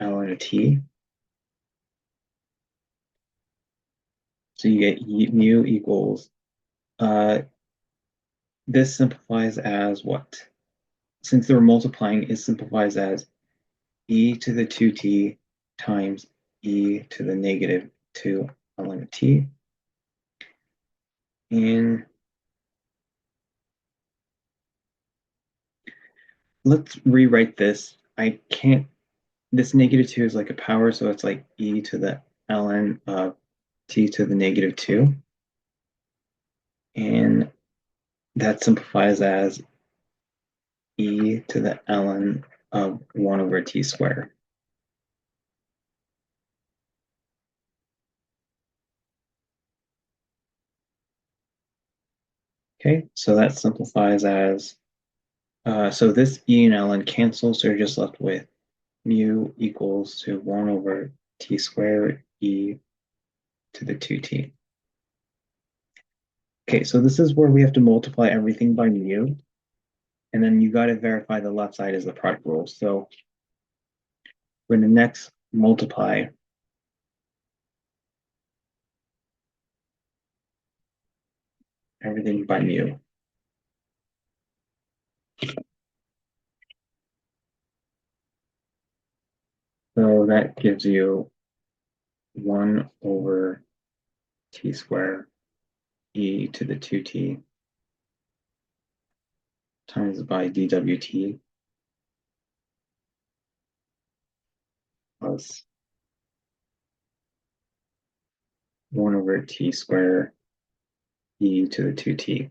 ln of t. So you get mu equals, this simplifies as what? Since they're multiplying, it simplifies as e to the 2t times e to the negative 2 ln of t. And let's rewrite this. I can't, this negative 2 is like a power, so it's like e to the ln of t to the negative 2. And that simplifies as e to the ln of 1 over t squared. Okay, so that simplifies as, so this e and ln cancel, so you're just left with mu equals to 1 over t squared e to the 2t. Okay, so this is where we have to multiply everything by mu, and then you got to verify the left side is the product rule. So we're going to next multiply everything by mu. So that gives you 1 over t squared e to the 2t times by dwt plus 1 over t squared e to the 2t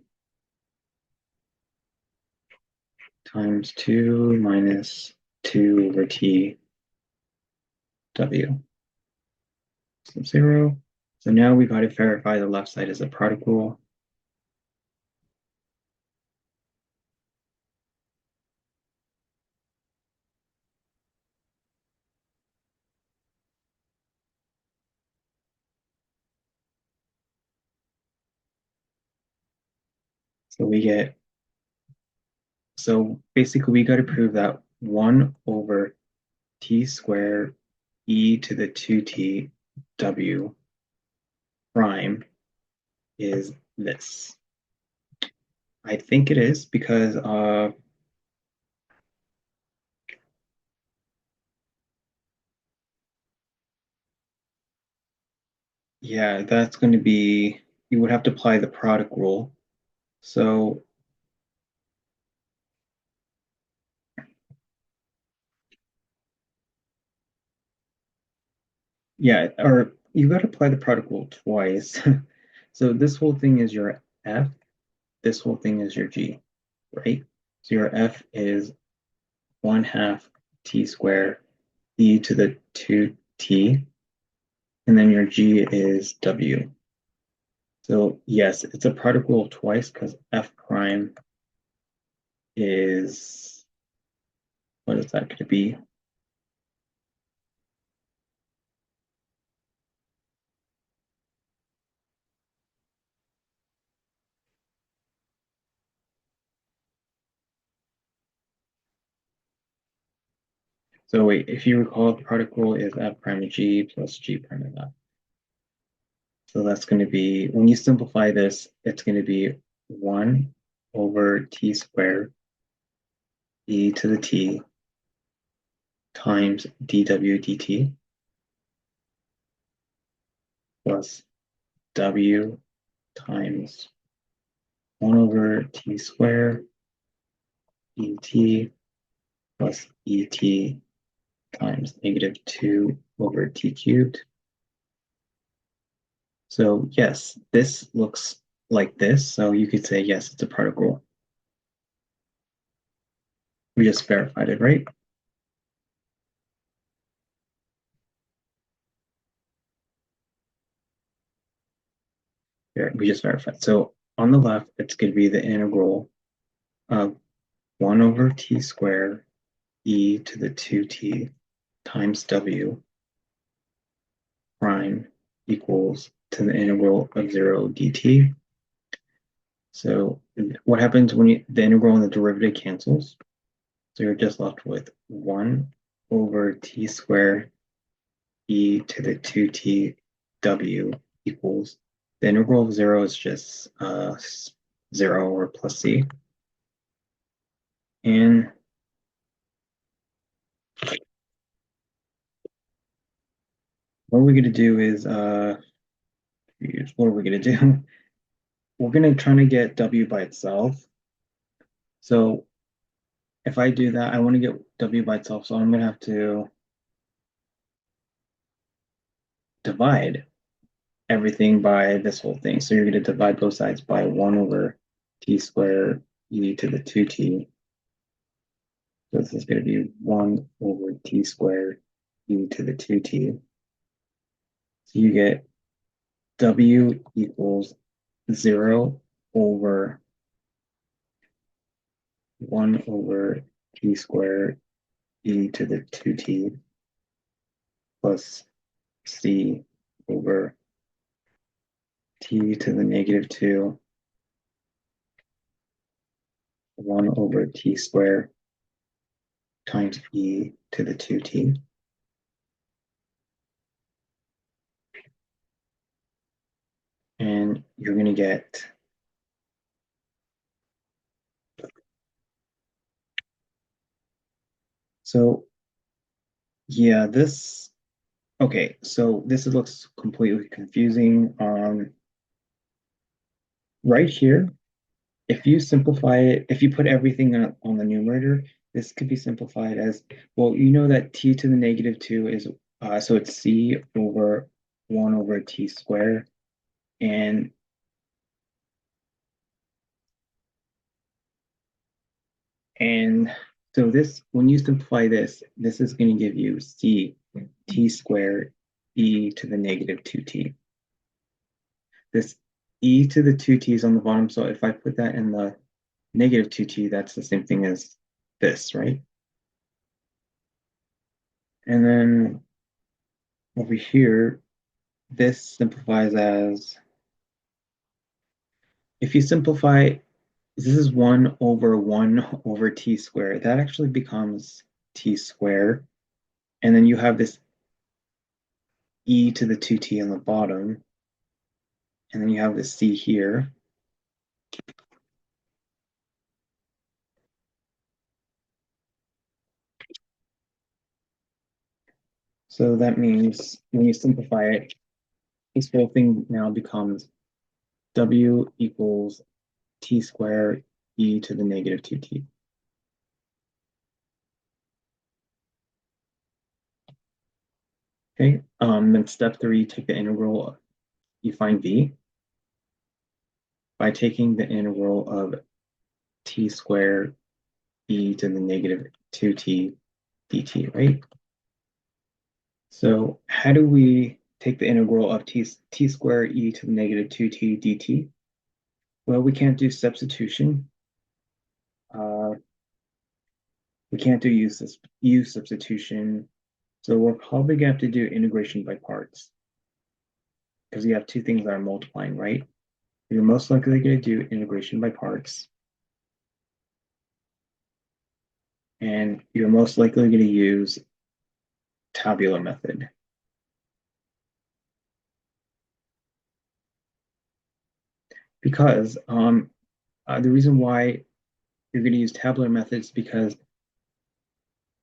times 2 minus 2 over t w. So 0. So now we got to verify the left side is a product rule. So we get, so basically we got to prove that 1 over t squared e to the 2t w prime is this. I think it is because yeah, that's going to be, you would have to apply the product rule. So yeah, or you got to apply the product rule twice. So this whole thing is your f, this whole thing is your g, right? So your f is 1/2 t squared e to the 2t, and then your g is w. So yes, it's a product rule twice because f prime is, what is that going to be? So wait, if you recall, the product rule is f prime of g plus g prime of f. So that's going to be, when you simplify this, it's going to be 1 over t squared e to the t times dw dt plus w times 1 over t squared et plus et times -2 over t cubed. So yes, this looks like this. So you could say, yes, it's a product rule. We just verified it, right? Here, we just verified. So on the left, it's going to be the integral of 1 over t squared e to the 2t times w prime equals to the integral of 0 dt. So what happens when the integral and the derivative cancels? So you're just left with 1 over t squared e to the 2t w equals, the integral of 0 is just 0 or plus c. And what we're going to do is, what are we going to do? We're going to try to get w by itself. So if I do that, I want to get w by itself, so I'm going to have to divide everything by this whole thing. So you're going to divide both sides by 1 over t squared e to the 2t. So this is going to be 1 over t squared e to the 2t. So you get w equals 0 over 1 over t squared e to the 2t plus c over t to the -2 1 over t squared times e to the 2t. And you're going to get, so yeah, this, okay, so this looks completely confusing. Right here, if you simplify it, if you put everything on the numerator, this could be simplified as, well, you know that t to the negative 2 is, so it's c over 1 over t squared. And and so this, when you simplify this, this is going to give you c t squared e to the negative 2t. This e to the 2t is on the bottom, so if I put that in the negative 2t, that's the same thing as this, right? And then over here, this simplifies as, if you simplify, this is 1 over 1 over t squared. That actually becomes t squared. And then you have this e to the 2t on the bottom. And then you have this c here. So that means when you simplify it, this whole thing now becomes w equals t squared e to the negative 2t. Okay, then step 3, take the integral, you find v by taking the integral of t squared e to the negative 2t dt, right? So how do we take the integral of t squared e to the negative 2t dt? Well, we can't do substitution. Uh, we can't do u substitution. So we're probably going to have to do integration by parts because you have two things that are multiplying, right? You're most likely going to do integration by parts. And you're most likely going to use tabular method. Because the reason why you're going to use tabular methods because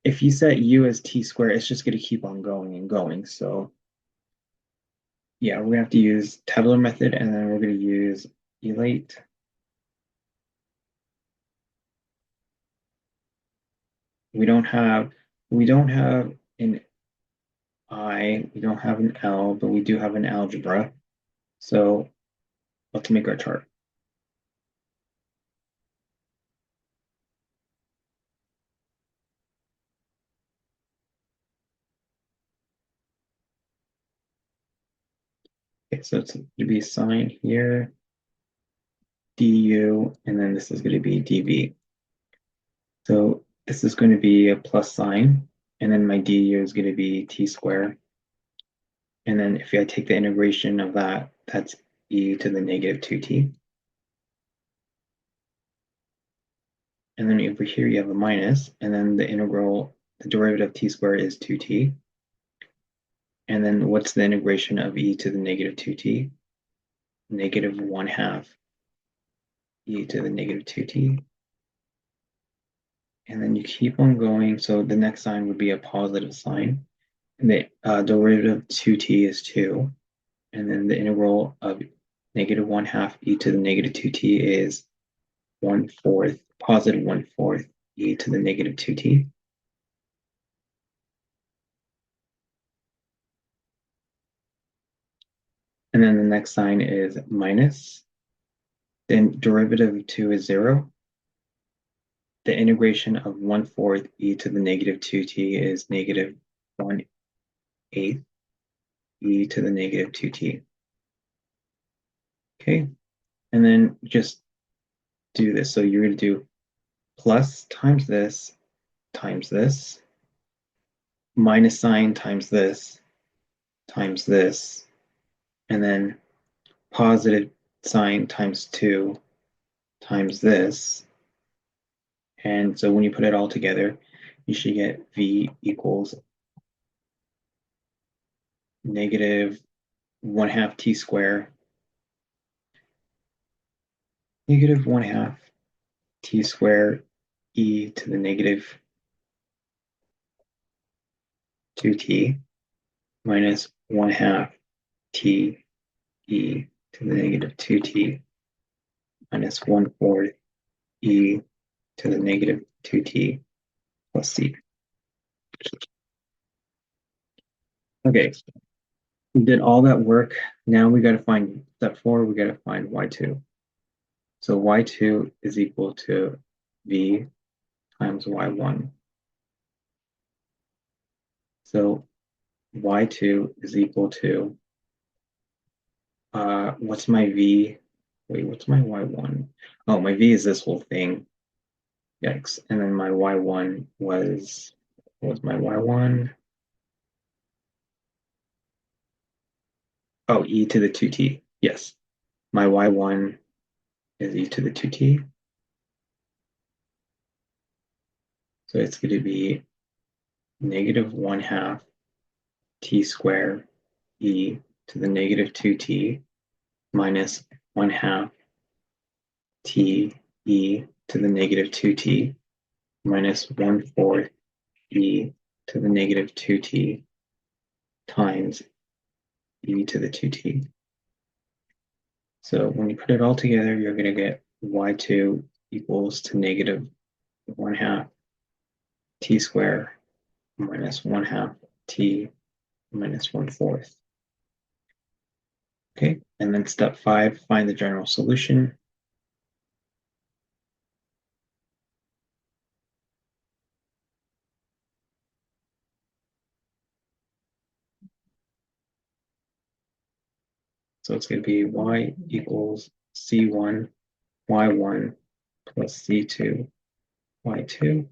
if you set u as t squared, it's just going to keep on going and going. So yeah, we're going to have to use tabular method, and then we're going to use elate. We don't have an I, we don't have an L, but we do have an algebra. So let's make our chart. Okay, so it's going to be sine here, du, and then this is going to be dv. So this is going to be a plus sign, and then my du is going to be t squared. And then if I take the integration of that, that's e to the negative 2t. And then over here you have a minus, and then the integral, the derivative of t squared is 2t. And then what's the integration of e to the negative 2t? Negative 1 half e to the negative 2t. And then you keep on going. So the next sign would be a positive sign. And the derivative of 2t is 2. And then the integral of negative 1 half e to the negative 2t is 1/4, positive 1/4 e to the negative 2t. And then the next sign is minus. Then derivative of 2 is 0. The integration of 1/4 e to the negative 2t is negative 1/8 e to the negative 2t. Okay, and then just do this. So you're going to do plus times this, minus sign times this, and then positive sign times 2 times this, And so when you put it all together, you should get v equals negative 1/2 t square, negative 1/2 t square e to the negative 2t minus 1/2 t e to the negative 2t minus 1/4 e to the negative 2t plus c. Okay, we did all that work. Now we got to find step 4, we got to find y2. So y2 is equal to v times y1. So y2 is equal to, what's my v? Wait, what's my y1? Oh, my v is this whole thing. Yikes. And then my y1 was, what was my y1? Oh, e to the 2t. Yes. My y1 is e to the 2t. So it's going to be negative 1/2 t squared e to the negative 2t minus 1/2 t e to the negative 2t minus 1/4 e to the negative 2t times e to the 2t. So when you put it all together, you're going to get y2 equals to negative 1/2 t squared minus 1/2 t minus 1/4. Okay, and then step 5, find the general solution. So it's going to be y equals c1 y1 plus c2 y2.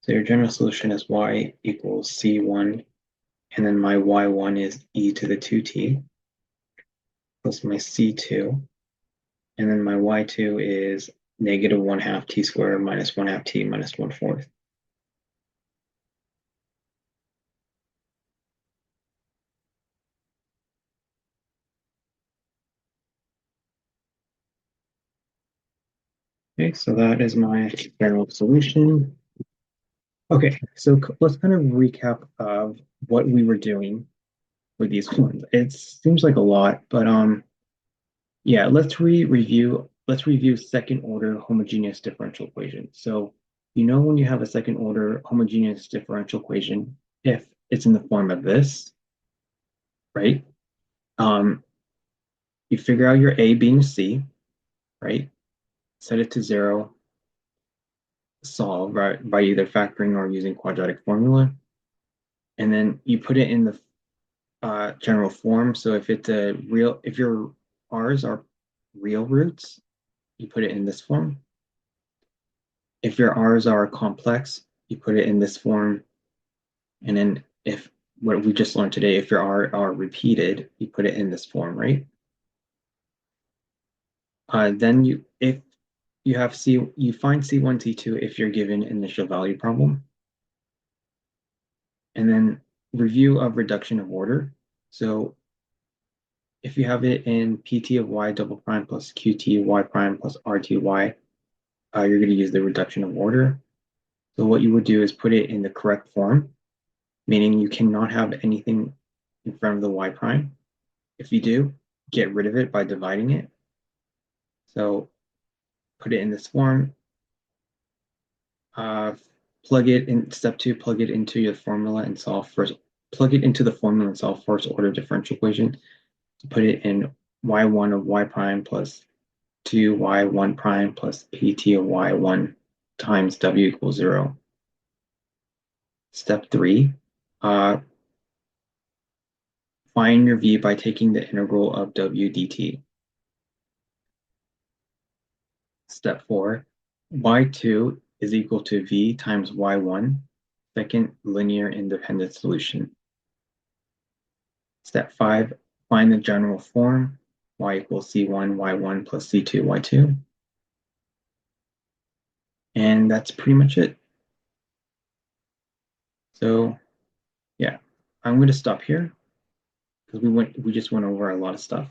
So your general solution is y equals c1, and then my y1 is e to the 2t plus my c2, and then my y2 is negative 1/2 t squared minus 1/2 t minus 1/4. Okay, so that is my general solution. Okay, so let's kind of recap of what we were doing with these ones. It seems like a lot, but yeah, let's review second order homogeneous differential equation. So you know when you have a second order homogeneous differential equation, if it's in the form of this, right? Um, you figure out your A being C, right? Set it to 0, solve right by either factoring or using quadratic formula, and then you put it in the general form. So if your R's are real roots, you put it in this form. If your R's are complex, you put it in this form. And then if what we just learned today, if your R are repeated, you put it in this form, right? Then if you have you find C1, C2 if you're given initial value problem. And then review of reduction of order. So if you have it in PT of y double prime plus QT y prime plus RT y, you're going to use the reduction of order. So what you would do is put it in the correct form, meaning you cannot have anything in front of the y prime. If you do, get rid of it by dividing it. So put it in this form, plug it in step 2, plug it into your formula and solve first, plug it into the formula and solve first order differential equation. To put it in y1 of y prime plus 2y1 prime plus pt of y1 times w equals 0. Step 3, find your v by taking the integral of w dt. Step 4, y2 is equal to v times y1, second linear independent solution. Step 5, find the general form, y equals c1 y1 plus c2 y2. And that's pretty much it. So yeah, I'm going to stop here because we just went over a lot of stuff.